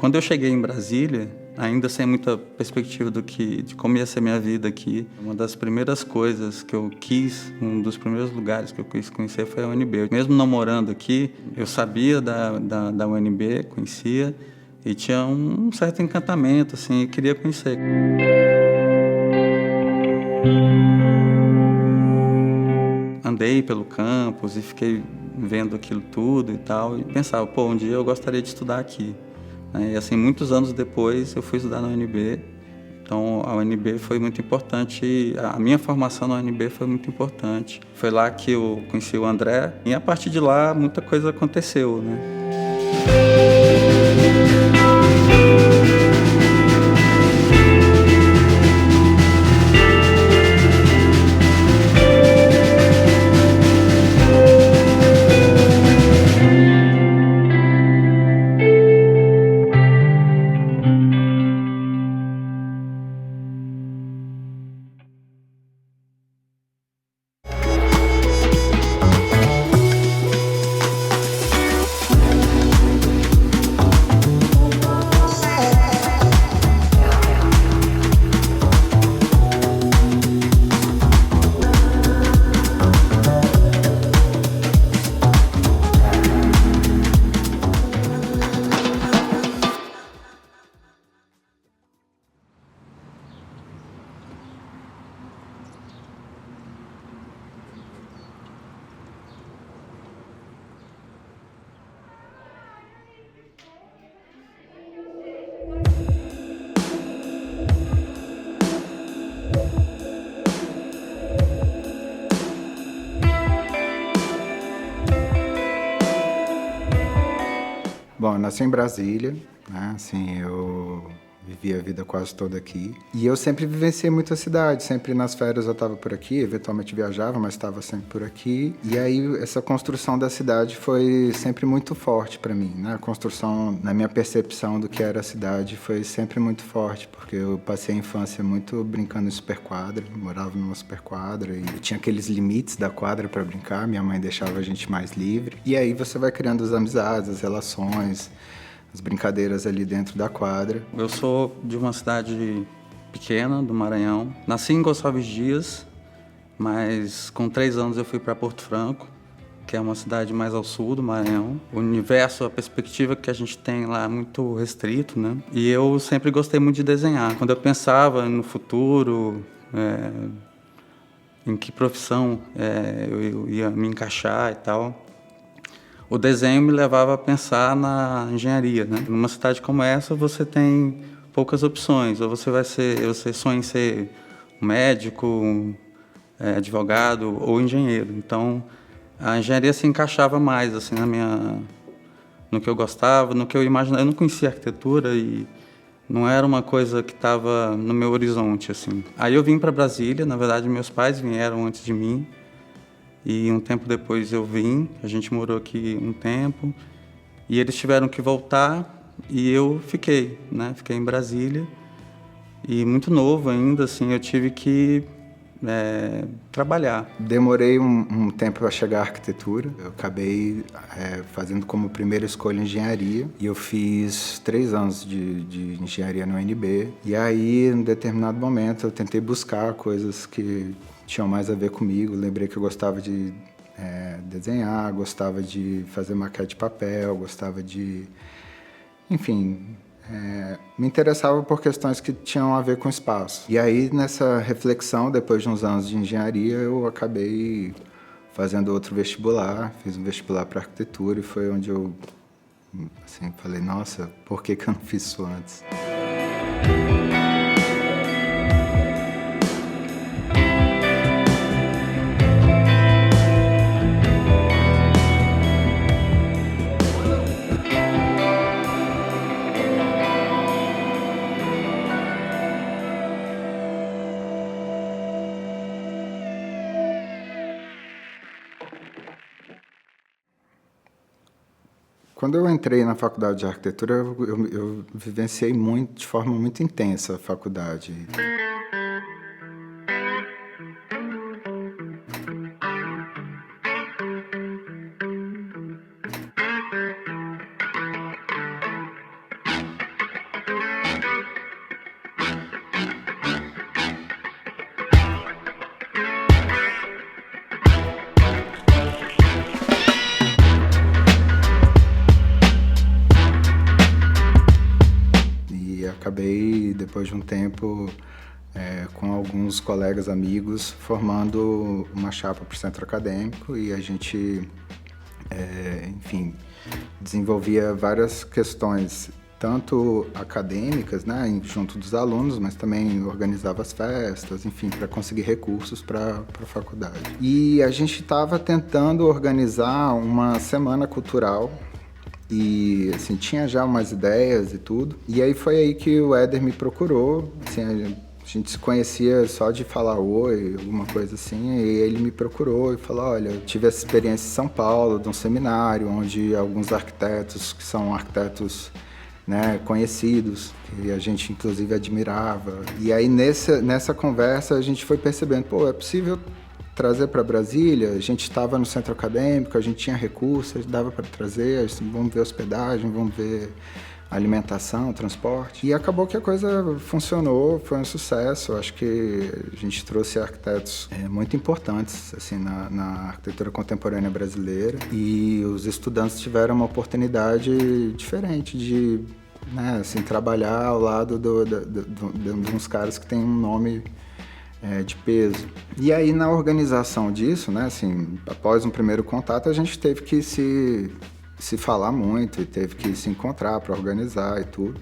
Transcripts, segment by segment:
Quando eu cheguei em Brasília, ainda sem muita perspectiva de como ia ser minha vida aqui, uma das primeiras coisas que eu quis, um dos primeiros lugares que eu quis conhecer foi a UNB. Mesmo não morando aqui, eu sabia da UNB, conhecia, e tinha um certo encantamento, assim, e queria conhecer. Andei pelo campus e fiquei vendo aquilo tudo e tal, e pensava, pô, um dia eu gostaria de estudar aqui. E assim, muitos anos depois eu fui estudar na UNB, então a UNB foi muito importante, a minha formação na UNB foi muito importante. Foi lá que eu conheci o André e a partir de lá muita coisa aconteceu, né? Bom, eu nasci em Brasília, né? Assim, eu vivi a vida quase toda aqui. E eu sempre vivenciei muito a cidade, sempre nas férias eu estava por aqui, eventualmente viajava, mas estava sempre por aqui. E aí essa construção da cidade foi sempre muito forte para mim, né? A construção, na minha percepção do que era a cidade, foi sempre muito forte, porque eu passei a infância muito brincando em superquadra, morava numa superquadra e tinha aqueles limites da quadra para brincar, minha mãe deixava a gente mais livre. E aí você vai criando as amizades, as relações, as brincadeiras ali dentro da quadra. Eu sou de uma cidade pequena, do Maranhão. Nasci em Gonçalves Dias, mas com 3 anos eu fui para Porto Franco, que é uma cidade mais ao sul do Maranhão. O universo, a perspectiva que a gente tem lá é muito restrito, né? E eu sempre gostei muito de desenhar. Quando eu pensava no futuro, em que profissão eu ia me encaixar e tal, o desenho me levava a pensar na engenharia, né? Numa cidade como essa, você tem poucas opções. Ou você sonha em ser um médico, advogado ou engenheiro. Então, a engenharia se encaixava mais assim no que eu gostava, no que eu imaginava. Eu não conhecia arquitetura e não era uma coisa que estava no meu horizonte, assim. Aí eu vim para Brasília. Na verdade, meus pais vieram antes de mim. E um tempo depois eu vim, a gente morou aqui um tempo, e eles tiveram que voltar e eu fiquei, né? Fiquei em Brasília e muito novo ainda, assim, eu tive que trabalhar. Demorei um tempo para chegar à arquitetura. Eu acabei fazendo como primeira escolha engenharia. E eu fiz 3 anos de engenharia no UNB. E aí, em determinado momento, eu tentei buscar coisas que tinham mais a ver comigo. Lembrei que eu gostava de desenhar, gostava de fazer maquete de papel, gostava de... Enfim... me interessava por questões que tinham a ver com espaço. E aí, nessa reflexão, depois de uns anos de engenharia, eu acabei fazendo outro vestibular, fiz um vestibular para arquitetura e foi onde eu assim, falei, nossa, por que eu não fiz isso antes? Quando eu entrei na faculdade de arquitetura, eu vivenciei muito, de forma muito intensa a faculdade. acabei, depois de um tempo, com alguns colegas amigos, formando uma chapa para o centro acadêmico e a gente, enfim, desenvolvia várias questões, tanto acadêmicas, né, junto dos alunos, mas também organizava as festas, enfim, para conseguir recursos para a faculdade. E a gente estava tentando organizar uma semana cultural e, assim, tinha já umas ideias e tudo. E aí foi aí que o Éder me procurou, assim, a gente se conhecia só de falar oi, alguma coisa assim, e ele me procurou e falou, olha, eu tive essa experiência em São Paulo, de um seminário, onde alguns arquitetos, que são arquitetos, né, conhecidos, que a gente inclusive admirava. E aí nessa conversa a gente foi percebendo, pô, é possível trazer para Brasília? A gente estava no centro acadêmico, a gente tinha recursos, dava para trazer, vamos ver hospedagem, vamos ver alimentação, transporte. E acabou que a coisa funcionou, foi um sucesso. Acho que a gente trouxe arquitetos muito importantes assim, na arquitetura contemporânea brasileira e os estudantes tiveram uma oportunidade diferente de, né, assim, trabalhar ao lado de uns caras que têm um nome de peso. E aí na organização disso, né, assim, após um primeiro contato, a gente teve que se falar muito e teve que se encontrar para organizar e tudo.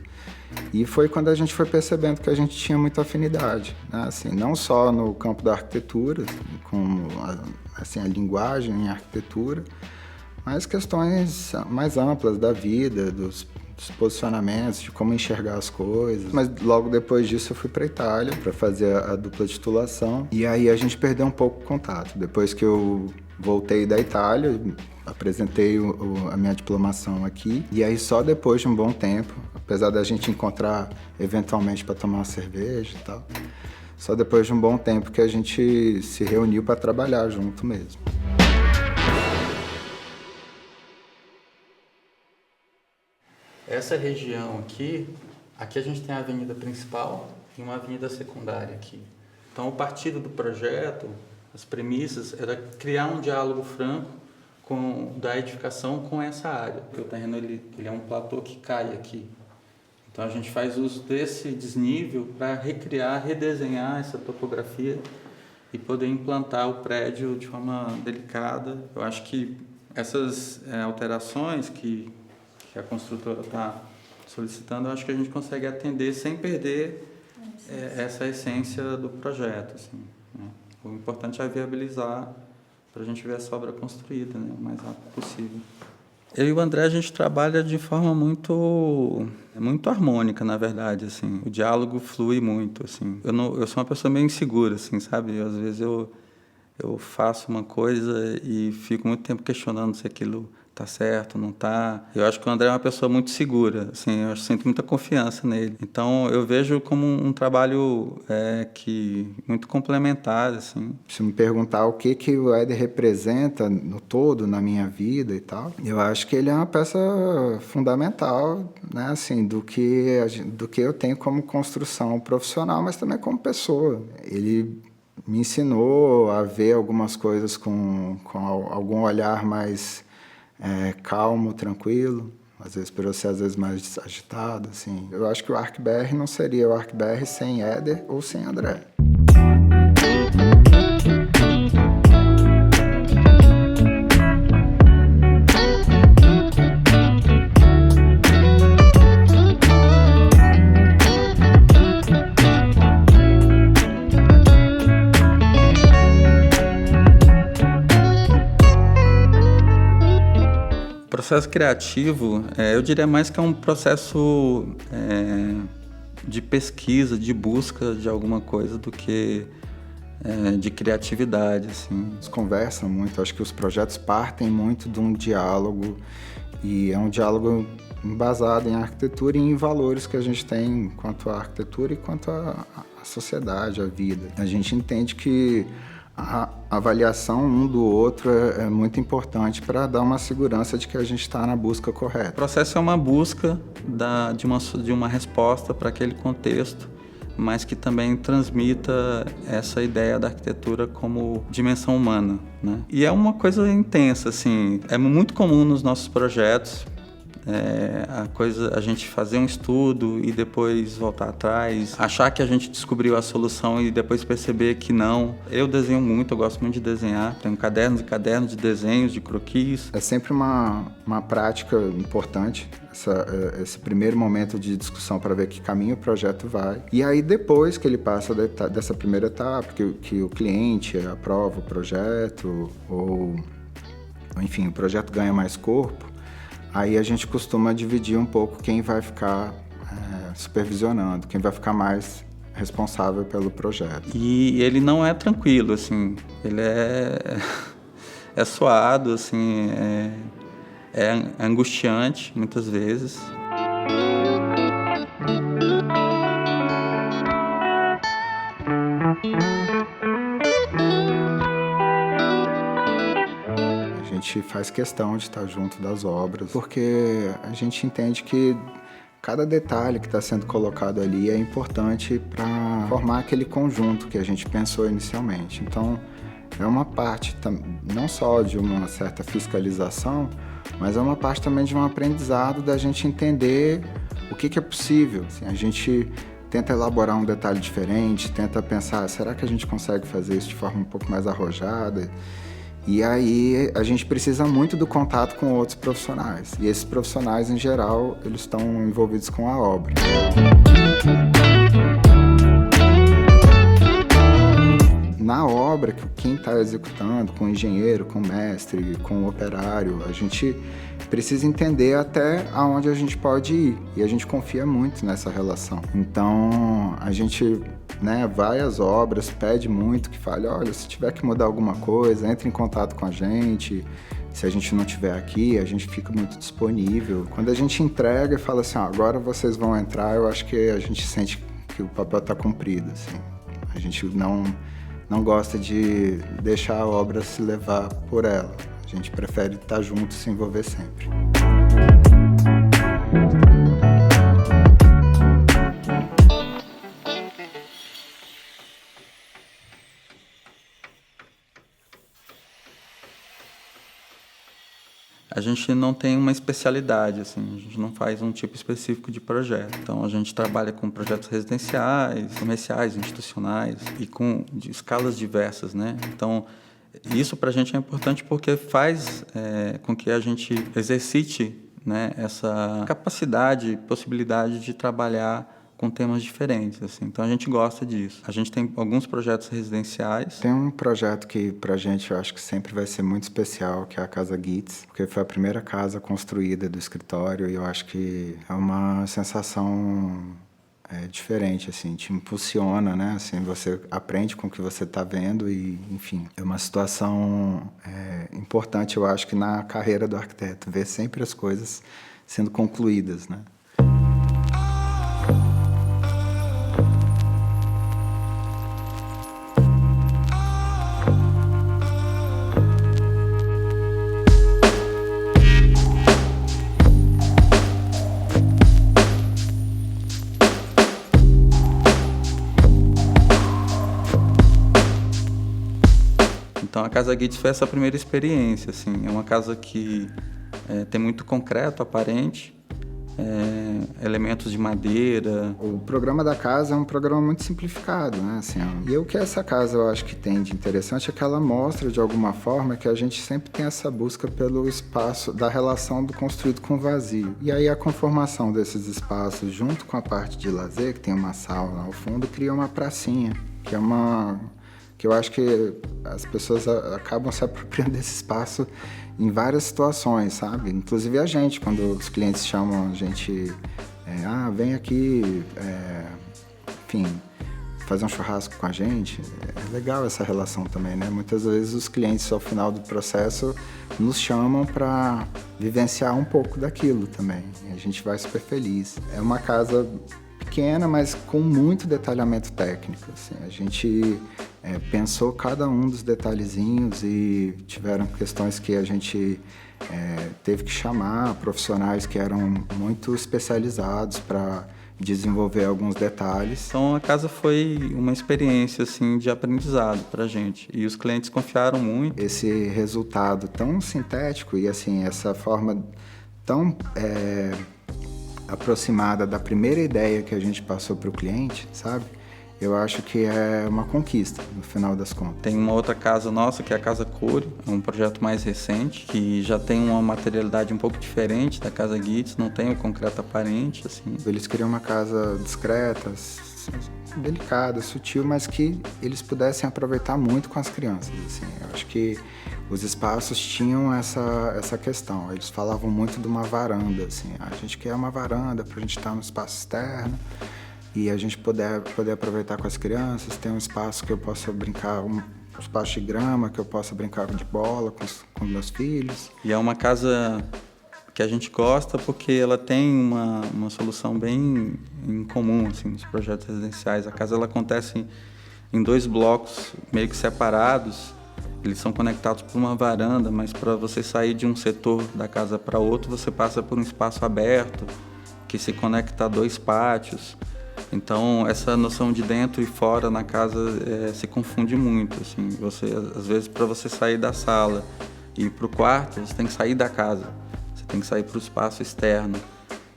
E foi quando a gente foi percebendo que a gente tinha muita afinidade, né? Assim, não só no campo da arquitetura, como assim, a linguagem em arquitetura, mas questões mais amplas da vida, dos posicionamentos, de como enxergar as coisas. Mas logo depois disso eu fui para a Itália para fazer a dupla titulação e aí a gente perdeu um pouco o contato. Depois que eu voltei da Itália, apresentei a minha diplomação aqui e aí só depois de um bom tempo, apesar da gente encontrar eventualmente para tomar uma cerveja e tal, só depois de um bom tempo que a gente se reuniu para trabalhar junto mesmo. Essa região aqui a gente tem a avenida principal e uma avenida secundária aqui. Então o partido do projeto, as premissas, era criar um diálogo franco da edificação com essa área. O terreno ele é um platô que cai aqui. Então a gente faz uso desse desnível para recriar, redesenhar essa topografia e poder implantar o prédio de forma delicada. Eu acho que essas alterações que a construtora está solicitando, eu acho que a gente consegue atender sem perder essa essência do projeto. Assim, né? O importante é viabilizar para a gente ver essa obra construída, né, o mais rápido possível. Eu e o André, a gente trabalha de forma muito harmônica, na verdade, assim. O diálogo flui muito, assim. Eu sou uma pessoa meio insegura, assim, sabe? Às vezes eu faço uma coisa e fico muito tempo questionando se aquilo tá certo, não tá. Eu acho que o André é uma pessoa muito segura, assim, eu sinto muita confiança nele. Então, eu vejo como um trabalho muito complementar, assim. Se me perguntar o que o Éder representa no todo, na minha vida e tal, eu acho que ele é uma peça fundamental, né, assim, do que eu tenho como construção profissional, mas também como pessoa. Ele me ensinou a ver algumas coisas com algum olhar mais calmo, tranquilo, às vezes por eu ser mais agitado, assim. Eu acho que o ArcBR não seria o ArcBR sem Éder ou sem André. O processo criativo, eu diria mais que é um processo de pesquisa, de busca de alguma coisa do que de criatividade, assim. Eles conversam muito, acho que os projetos partem muito de um diálogo e é um diálogo embasado em arquitetura e em valores que a gente tem quanto à arquitetura e quanto à sociedade, à vida. A gente entende que a avaliação um do outro é muito importante para dar uma segurança de que a gente está na busca correta. O processo é uma busca de uma resposta para aquele contexto, mas que também transmita essa ideia da arquitetura como dimensão humana, né? E é uma coisa intensa, assim, é muito comum nos nossos projetos a gente fazer um estudo e depois voltar atrás, achar que a gente descobriu a solução e depois perceber que não. Eu desenho muito, eu gosto muito de desenhar, tenho cadernos e cadernos de desenhos, de croquis. É sempre uma prática importante, esse primeiro momento de discussão para ver que caminho o projeto vai. E aí depois que ele passa dessa primeira etapa, que o cliente aprova o projeto, ou enfim, o projeto ganha mais corpo, aí a gente costuma dividir um pouco quem vai ficar supervisionando, quem vai ficar mais responsável pelo projeto. E ele não é tranquilo, assim, ele é suado, assim, é angustiante muitas vezes. A gente faz questão de estar junto das obras, porque a gente entende que cada detalhe que está sendo colocado ali é importante para formar aquele conjunto que a gente pensou inicialmente. Então, é uma parte não só de uma certa fiscalização, mas é uma parte também de um aprendizado da gente entender o que é possível. Assim, a gente tenta elaborar um detalhe diferente, tenta pensar, será que a gente consegue fazer isso de forma um pouco mais arrojada? E aí a gente precisa muito do contato com outros profissionais. E esses profissionais, em geral, eles estão envolvidos com a obra. Na obra, quem está executando, com o engenheiro, com o mestre, com o operário, a gente precisa entender até aonde a gente pode ir. E a gente confia muito nessa relação. Então, a gente vai às obras, pede muito que fale, olha, se tiver que mudar alguma coisa, entre em contato com a gente. Se a gente não estiver aqui, a gente fica muito disponível. Quando a gente entrega e fala assim, agora vocês vão entrar, eu acho que a gente sente que o papel está cumprido. Assim. A gente não gosta de deixar a obra se levar por ela. A gente prefere estar junto e se envolver sempre. A gente não tem uma especialidade, assim, a gente não faz um tipo específico de projeto. Então, a gente trabalha com projetos residenciais, comerciais, institucionais e de escalas diversas, né? Então, isso para a gente é importante porque faz com que a gente exercite, né, essa capacidade, possibilidade de trabalhar com temas diferentes, assim. Então a gente gosta disso. A gente tem alguns projetos residenciais. Tem um projeto que pra gente eu acho que sempre vai ser muito especial, que é a Casa Gitz, porque foi a primeira casa construída do escritório e eu acho que é uma sensação diferente, assim, te impulsiona, né? Assim, você aprende com o que você está vendo e, enfim, é uma situação importante, eu acho que na carreira do arquiteto, ver sempre as coisas sendo concluídas, né? Então a Casa Gitz foi essa primeira experiência, assim, é uma casa que tem muito concreto aparente, elementos de madeira. O programa da casa é um programa muito simplificado, né? Assim, e o que essa casa eu acho que tem de interessante é que ela mostra de alguma forma que a gente sempre tem essa busca pelo espaço, da relação do construído com o vazio. E aí a conformação desses espaços junto com a parte de lazer, que tem uma sala lá ao fundo, cria uma pracinha, que eu acho que as pessoas acabam se apropriando desse espaço em várias situações, sabe? Inclusive a gente, quando os clientes chamam a gente, vem aqui, enfim, fazer um churrasco com a gente, é legal essa relação também, né? Muitas vezes os clientes, ao final do processo, nos chamam para vivenciar um pouco daquilo também. E a gente vai super feliz. É uma casa pequena, mas com muito detalhamento técnico, assim. A gente pensou cada um dos detalhezinhos e tiveram questões que a gente teve que chamar profissionais que eram muito especializados para desenvolver alguns detalhes. Então a casa foi uma experiência assim de aprendizado para a gente e os clientes confiaram muito. Esse resultado tão sintético e assim essa forma tão aproximada da primeira ideia que a gente passou para o cliente, sabe? Eu acho que é uma conquista, no final das contas. Tem uma outra casa nossa, que é a Casa Core, é um projeto mais recente, que já tem uma materialidade um pouco diferente da Casa Guides, não tem o concreto aparente, assim. Eles queriam uma casa discreta, delicada, sutil, mas que eles pudessem aproveitar muito com as crianças, assim. Eu acho que os espaços tinham essa questão. Eles falavam muito de uma varanda, assim. A gente quer uma varanda para a gente estar no espaço externo e a gente poder aproveitar com as crianças. Tem um espaço que eu possa brincar, um espaço de grama, que eu possa brincar de bola com meus filhos. E é uma casa que a gente gosta porque ela tem uma solução bem incomum, assim, nos projetos residenciais. A casa ela acontece em 2 blocos meio que separados. Eles são conectados por uma varanda, mas para você sair de um setor da casa para outro, você passa por um espaço aberto que se conecta a 2 pátios. Então, essa noção de dentro e fora na casa se confunde muito. Assim. Às vezes, para você sair da sala e ir para o quarto, você tem que sair da casa. Você tem que sair para o espaço externo,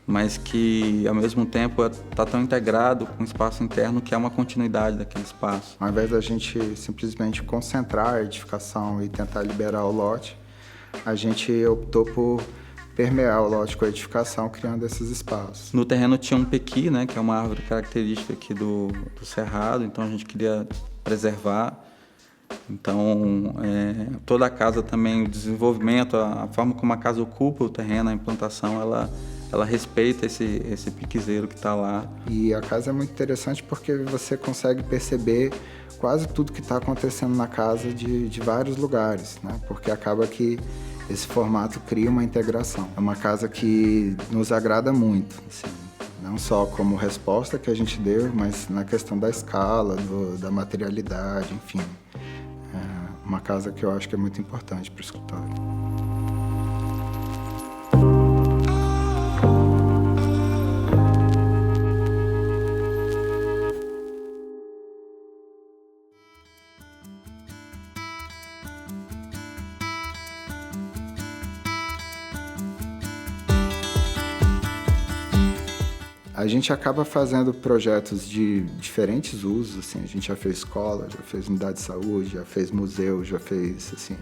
mas que, ao mesmo tempo, está tão integrado com o espaço interno que é uma continuidade daquele espaço. Ao invés da gente simplesmente concentrar a edificação e tentar liberar o lote, a gente optou por permear o lote com a edificação, criando esses espaços. No terreno tinha um pequi, né, que é uma árvore característica aqui do Cerrado, então a gente queria preservar. Então, toda a casa também, o desenvolvimento, a forma como a casa ocupa o terreno, a implantação, ela respeita esse piquezeiro que está lá. E a casa é muito interessante porque você consegue perceber quase tudo que está acontecendo na casa de vários lugares, né? Porque acaba que esse formato cria uma integração. É uma casa que nos agrada muito, assim, não só como resposta que a gente deu, mas na questão da escala, da materialidade, enfim. É uma casa que eu acho que é muito importante para o escritório. A gente acaba fazendo projetos de diferentes usos, assim, a gente já fez escola, já fez unidade de saúde, já fez museu, já fez, assim,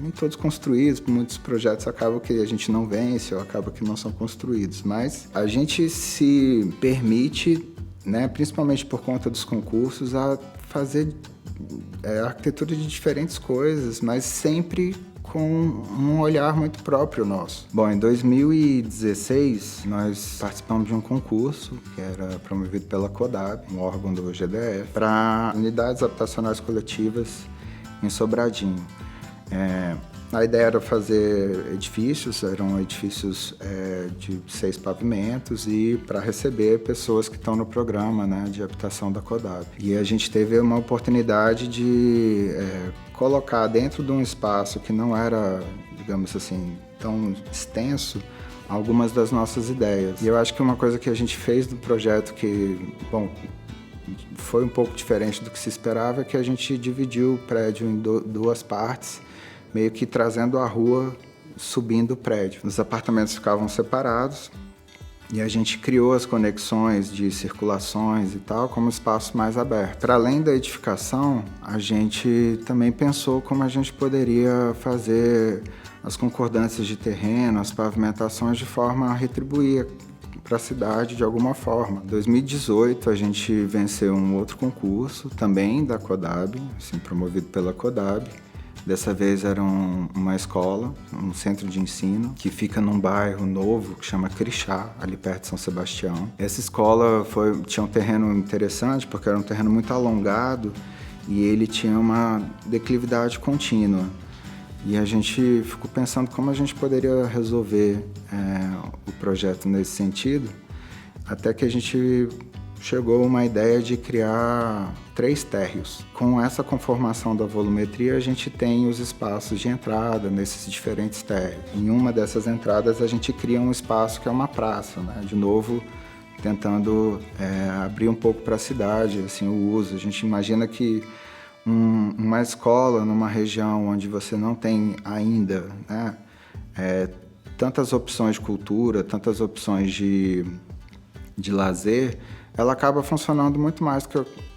nem todos construídos, muitos projetos acabam que a gente não vence ou acabam que não são construídos, mas a gente se permite, né, principalmente por conta dos concursos, a fazer arquitetura de diferentes coisas, mas sempre com um olhar muito próprio nosso. Bom, em 2016, nós participamos de um concurso que era promovido pela CODAB, um órgão do GDF, para unidades habitacionais coletivas em Sobradinho. A ideia era fazer edifícios, eram edifícios de 6 pavimentos e para receber pessoas que estão no programa, né, de habitação da CODAB. E a gente teve uma oportunidade de colocar dentro de um espaço que não era, digamos assim, tão extenso, algumas das nossas ideias. E eu acho que uma coisa que a gente fez do projeto que, bom, foi um pouco diferente do que se esperava, é que a gente dividiu o prédio em 2 partes, meio que trazendo a rua, subindo o prédio. Os apartamentos ficavam separados e a gente criou as conexões de circulações e tal como espaço mais aberto. Para além da edificação, a gente também pensou como a gente poderia fazer as concordâncias de terreno, as pavimentações de forma a retribuir para a cidade de alguma forma. Em 2018, a gente venceu um outro concurso, também da CODAB, assim, promovido pela CODAB. Dessa vez era uma escola, um centro de ensino, que fica num bairro novo que chama Crixá, ali perto de São Sebastião. Essa escola tinha um terreno interessante, porque era um terreno muito alongado e ele tinha uma declividade contínua. E a gente ficou pensando como a gente poderia resolver o projeto nesse sentido, até que a gente chegou a uma ideia de criar 3 térreos. Com essa conformação da volumetria, a gente tem os espaços de entrada nesses diferentes térreos. Em uma dessas entradas, a gente cria um espaço que é uma praça, né? De novo, tentando abrir um pouco para a cidade, assim, o uso. A gente imagina que uma escola numa região onde você não tem ainda, né, tantas opções de cultura, tantas opções de lazer, ela acaba funcionando muito mais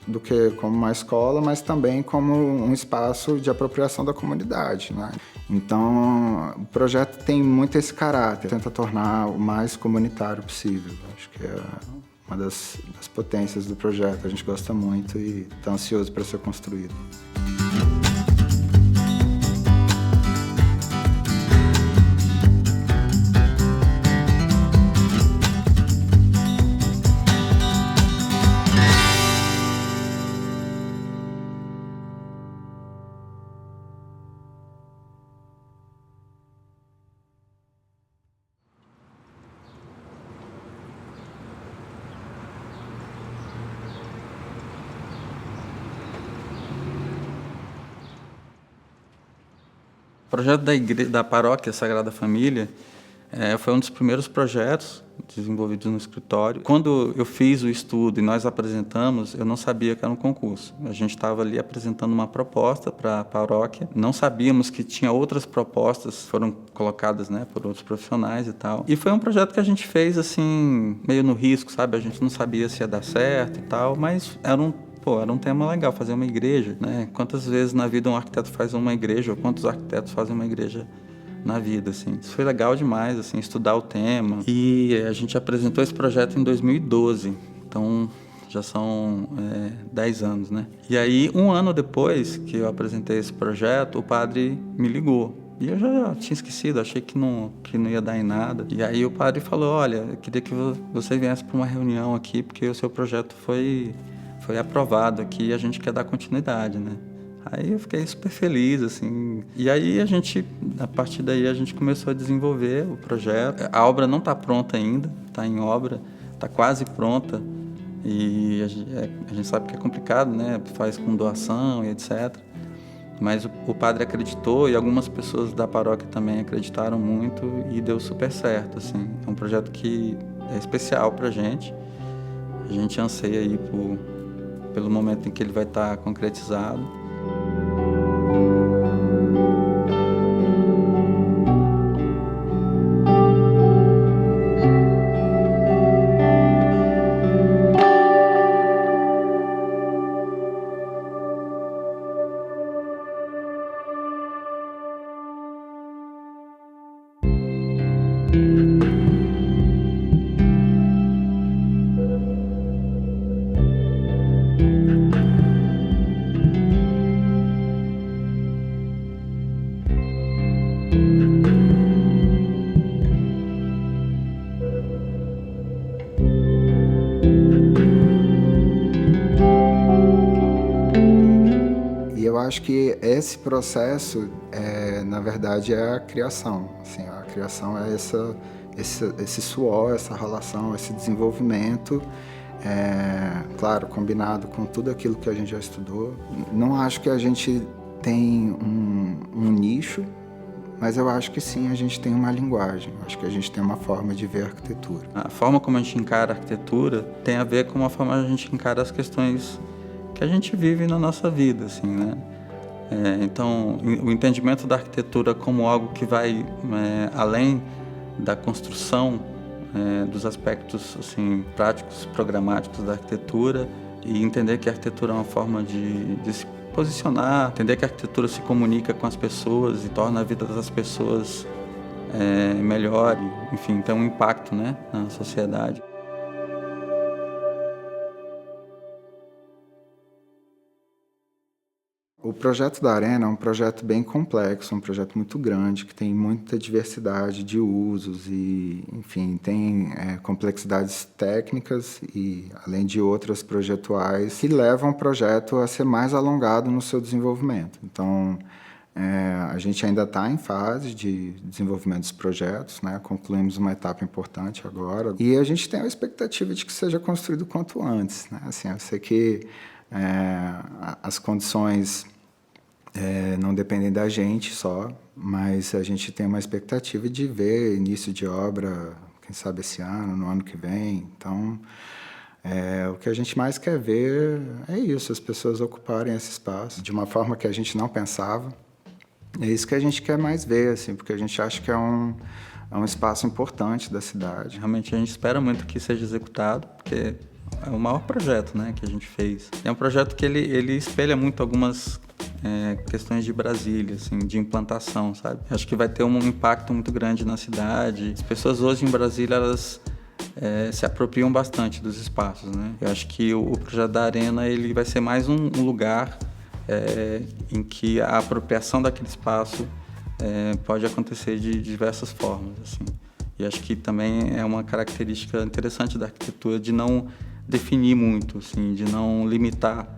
do que como uma escola, mas também como um espaço de apropriação da comunidade, né? Então, o projeto tem muito esse caráter, tenta tornar o mais comunitário possível. Acho que é uma das potências do projeto. A gente gosta muito e está ansioso para ser construído. O projeto da Paróquia Sagrada Família foi um dos primeiros projetos desenvolvidos no escritório. Quando eu fiz o estudo e nós apresentamos, eu não sabia que era um concurso. A gente estava ali apresentando uma proposta para a paróquia. Não sabíamos que tinha outras propostas, foram colocadas, né, por outros profissionais e tal. E foi um projeto que a gente fez assim, meio no risco, sabe? A gente não sabia se ia dar certo e tal, mas era um tema legal, fazer uma igreja, né? Quantas vezes na vida um arquiteto faz uma igreja, ou quantos arquitetos fazem uma igreja na vida, assim. Isso foi legal demais, assim, estudar o tema. E a gente apresentou esse projeto em 2012, então já são 10 anos, né? E aí, um ano depois que eu apresentei esse projeto, o padre me ligou. E eu já tinha esquecido, achei que não ia dar em nada. E aí o padre falou, olha, eu queria que você viesse para uma reunião aqui, porque o seu projeto foi aprovado aqui e a gente quer dar continuidade, né? Aí eu fiquei super feliz, assim. E aí a partir daí a gente começou a desenvolver o projeto. A obra não está pronta ainda, está em obra, está quase pronta. E a gente sabe que é complicado, né? Faz com doação e etc. Mas o padre acreditou e algumas pessoas da paróquia também acreditaram muito e deu super certo, assim. É um projeto que é especial pra gente. A gente anseia aí pelo momento em que ele vai estar concretizado. Acho que esse processo, na verdade, é a criação. Assim, a criação é esse suor, essa relação, esse desenvolvimento, claro, combinado com tudo aquilo que a gente já estudou. Não acho que a gente tem um nicho, mas eu acho que sim, a gente tem uma linguagem. Acho que a gente tem uma forma de ver a arquitetura. A forma como a gente encara a arquitetura tem a ver com a forma que a gente encara as questões que a gente vive na nossa vida, assim, né? Então, o entendimento da arquitetura como algo que vai além da construção, dos aspectos assim, práticos, programáticos da arquitetura, e entender que a arquitetura é uma forma de se posicionar, entender que a arquitetura se comunica com as pessoas e torna a vida das pessoas melhor, e, enfim, tem um impacto, né, na sociedade. O projeto da Arena é um projeto bem complexo, um projeto muito grande, que tem muita diversidade de usos e, enfim, tem complexidades técnicas e, além de outras projetuais, que levam o projeto a ser mais alongado no seu desenvolvimento. Então, a gente ainda está em fase de desenvolvimento dos projetos, né? Concluímos uma etapa importante agora e a gente tem a expectativa de que seja construído quanto antes, né? Assim, eu sei que as condições não dependem da gente só, mas a gente tem uma expectativa de ver início de obra, quem sabe esse ano, no ano que vem. Então, o que a gente mais quer ver é isso, as pessoas ocuparem esse espaço de uma forma que a gente não pensava. É isso que a gente quer mais ver, assim, porque a gente acha que é é um espaço importante da cidade. Realmente a gente espera muito que seja executado, porque é o maior projeto, né, que a gente fez. É um projeto que ele espelha muito algumas questões de Brasília, assim, de implantação, sabe? Acho que vai ter um impacto muito grande na cidade. As pessoas hoje em Brasília, elas se apropriam bastante dos espaços, né? Eu acho que o projeto da Arena ele vai ser mais um lugar em que a apropriação daquele espaço pode acontecer de diversas formas, assim. E acho que também é uma característica interessante da arquitetura de não definir muito, assim, de não limitar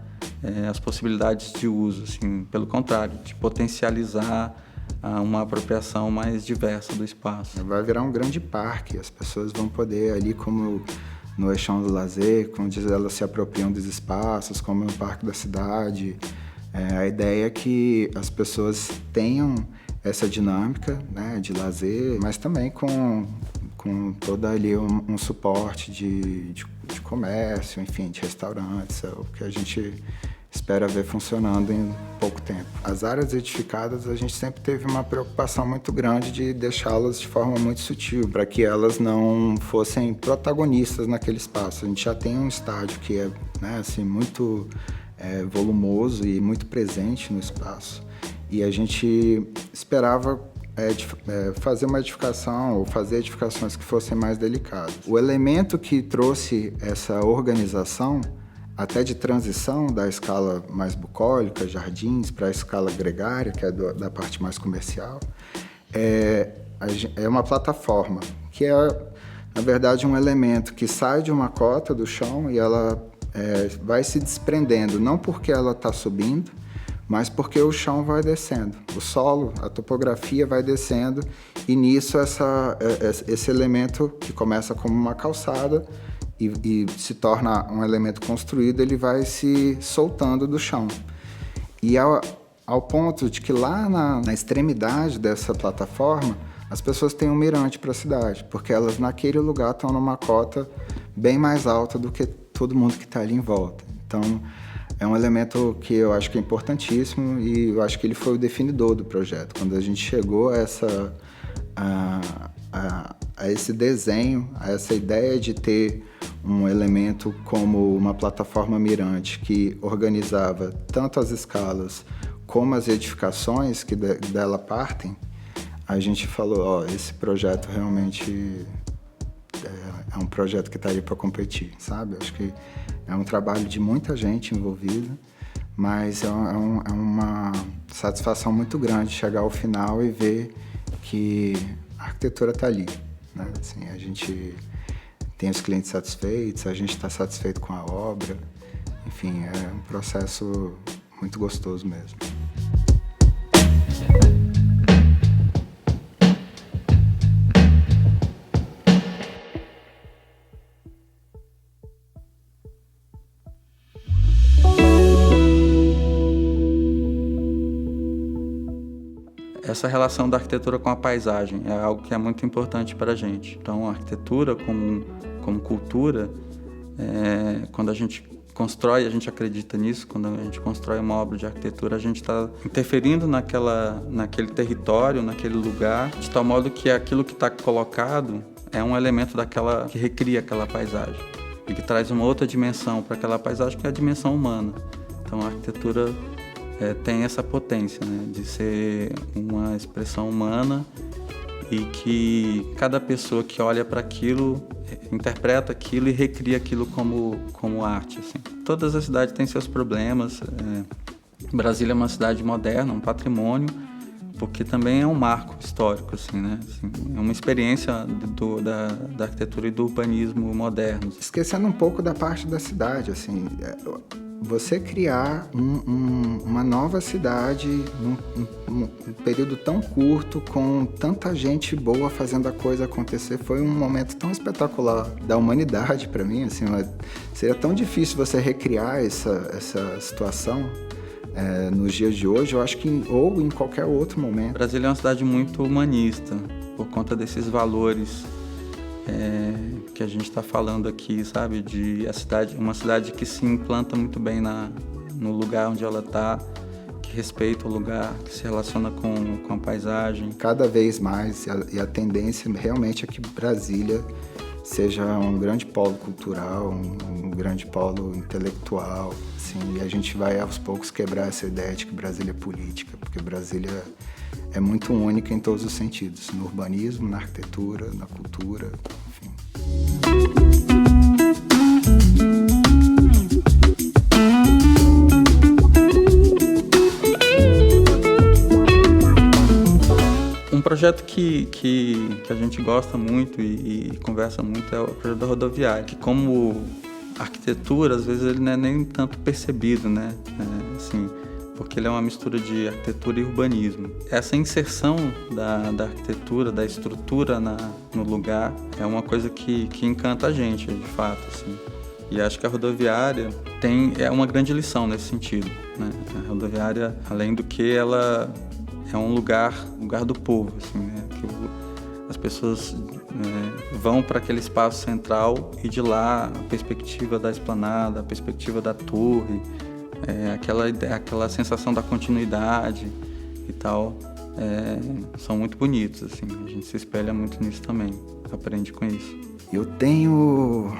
as possibilidades de uso, assim, pelo contrário, de potencializar uma apropriação mais diversa do espaço. Vai virar um grande parque, as pessoas vão poder ali como no Eixão do Lazer, onde elas se apropriam dos espaços, como no Parque da Cidade. A ideia é que as pessoas tenham essa dinâmica, né, de lazer, mas também com todo ali um suporte de comércio, enfim, de restaurantes, é o que a gente espera ver funcionando em pouco tempo. As áreas edificadas, a gente sempre teve uma preocupação muito grande de deixá-las de forma muito sutil, para que elas não fossem protagonistas naquele espaço. A gente já tem um estádio que é, né, assim, muito volumoso e muito presente no espaço, e a gente esperava fazer uma edificação ou fazer edificações que fossem mais delicadas. O elemento que trouxe essa organização, até de transição da escala mais bucólica, jardins, para a escala gregária, que é da parte mais comercial, é uma plataforma, que é, na verdade, um elemento que sai de uma cota do chão e ela vai se desprendendo, não porque ela está subindo, mas porque o chão vai descendo, o solo, a topografia vai descendo, e nisso esse elemento que começa como uma calçada e se torna um elemento construído, ele vai se soltando do chão. E ao ponto de que lá na extremidade dessa plataforma, as pessoas têm um mirante para a cidade, porque elas naquele lugar estão numa cota bem mais alta do que todo mundo que está ali em volta. Então, é um elemento que eu acho que é importantíssimo e eu acho que ele foi o definidor do projeto. Quando a gente chegou a esse desenho, a essa ideia de ter um elemento como uma plataforma mirante que organizava tanto as escalas como as edificações que dela partem, a gente falou, esse projeto realmente é um projeto que está aí para competir, sabe? Acho que é um trabalho de muita gente envolvida, mas é uma satisfação muito grande chegar ao final e ver que a arquitetura está ali, né? Assim, a gente tem os clientes satisfeitos, a gente está satisfeito com a obra, enfim, é um processo muito gostoso mesmo. Essa relação da arquitetura com a paisagem é algo que é muito importante para a gente. Então, a arquitetura como cultura, quando a gente constrói, a gente acredita nisso, quando a gente constrói uma obra de arquitetura, a gente está interferindo naquele território, naquele lugar, de tal modo que aquilo que está colocado é um elemento que recria aquela paisagem e que traz uma outra dimensão para aquela paisagem, que é a dimensão humana. Então, a arquitetura tem essa potência, né, de ser uma expressão humana e que cada pessoa que olha para aquilo interpreta aquilo e recria aquilo como arte, assim. Todas as cidades têm seus problemas. Brasília é uma cidade moderna, um patrimônio, porque também é um marco histórico, assim, né? Assim, é uma experiência da arquitetura e do urbanismo modernos. Esquecendo um pouco da parte da cidade, assim, você criar uma nova cidade num período tão curto, com tanta gente boa fazendo a coisa acontecer, foi um momento tão espetacular da humanidade para mim, assim, seria tão difícil você recriar essa situação nos dias de hoje, eu acho que ou em qualquer outro momento. Brasília é uma cidade muito humanista, por conta desses valores que a gente está falando aqui, sabe? Uma cidade que se implanta muito bem no lugar onde ela está, que respeita o lugar, que se relaciona com a paisagem. Cada vez mais, e a tendência realmente é que Brasília seja um grande polo cultural, um grande polo intelectual, assim, e a gente vai aos poucos quebrar essa ideia de que Brasília é política, porque Brasília é muito única em todos os sentidos, no urbanismo, na arquitetura, na cultura, enfim. Um projeto que a gente gosta muito e conversa muito é o projeto da rodoviária, que como arquitetura, às vezes ele não é nem tanto percebido, né? Assim, porque ele é uma mistura de arquitetura e urbanismo. Essa inserção da arquitetura, da estrutura no lugar, é uma coisa que encanta a gente, de fato, assim. E acho que a rodoviária é uma grande lição nesse sentido, né? A rodoviária, além do que ela é um lugar do povo, assim, né? Que as pessoas vão para aquele espaço central e de lá a perspectiva da esplanada, a perspectiva da torre, aquela sensação da continuidade e tal, são muito bonitos, assim. A gente se espelha muito nisso também, aprende com isso. Eu tenho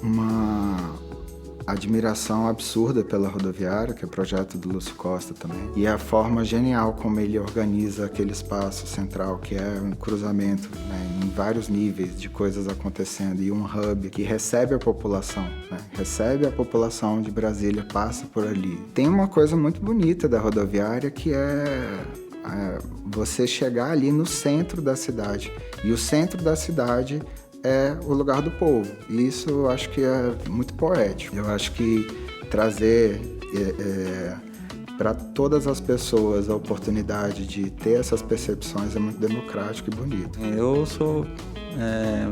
uma admiração absurda pela rodoviária, que é o projeto do Lúcio Costa também, e a forma genial como ele organiza aquele espaço central, que é um cruzamento, né, em vários níveis de coisas acontecendo, e um hub que recebe a população, né, recebe a população de Brasília, passa por ali. Tem uma coisa muito bonita da rodoviária, que é você chegar ali no centro da cidade, e o centro da cidade é o lugar do povo. E isso eu acho que é muito poético. Eu acho que trazer para todas as pessoas a oportunidade de ter essas percepções é muito democrático e bonito. Eu sou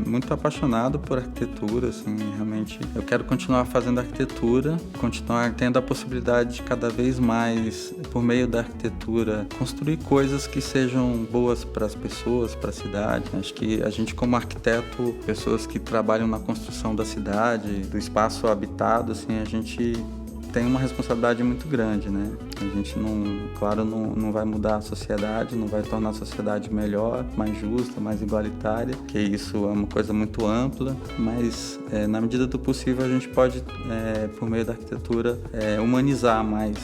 muito apaixonado por arquitetura, assim, realmente. Eu quero continuar fazendo arquitetura, continuar tendo a possibilidade de cada vez mais, por meio da arquitetura, construir coisas que sejam boas para as pessoas, para a cidade. Acho que a gente, como arquiteto, pessoas que trabalham na construção da cidade, do espaço habitado, assim, a gente tem uma responsabilidade muito grande, né? A gente não vai mudar a sociedade, não vai tornar a sociedade melhor, mais justa, mais igualitária, que isso é uma coisa muito ampla, mas na medida do possível a gente pode, por meio da arquitetura, humanizar mais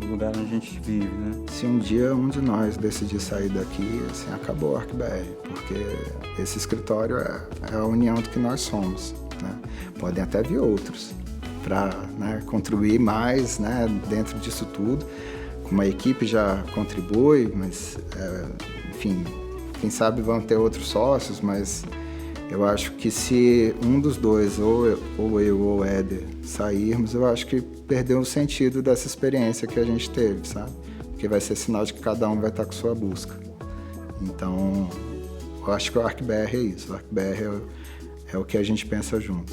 o lugar onde a gente vive, né? Se um dia um de nós decidir sair daqui, assim, acabou o ArcBR, porque esse escritório é a união do que nós somos, né? Podem até vir outros para, né, contribuir mais, né, dentro disso tudo. Como a equipe já contribui, mas, enfim, quem sabe vão ter outros sócios, mas eu acho que se um dos dois, ou eu ou o Éder, sairmos, eu acho que perdeu o sentido dessa experiência que a gente teve, sabe? Porque vai ser sinal de que cada um vai estar com sua busca. Então, eu acho que o ArcBR é isso. O ArcBR é o que a gente pensa junto.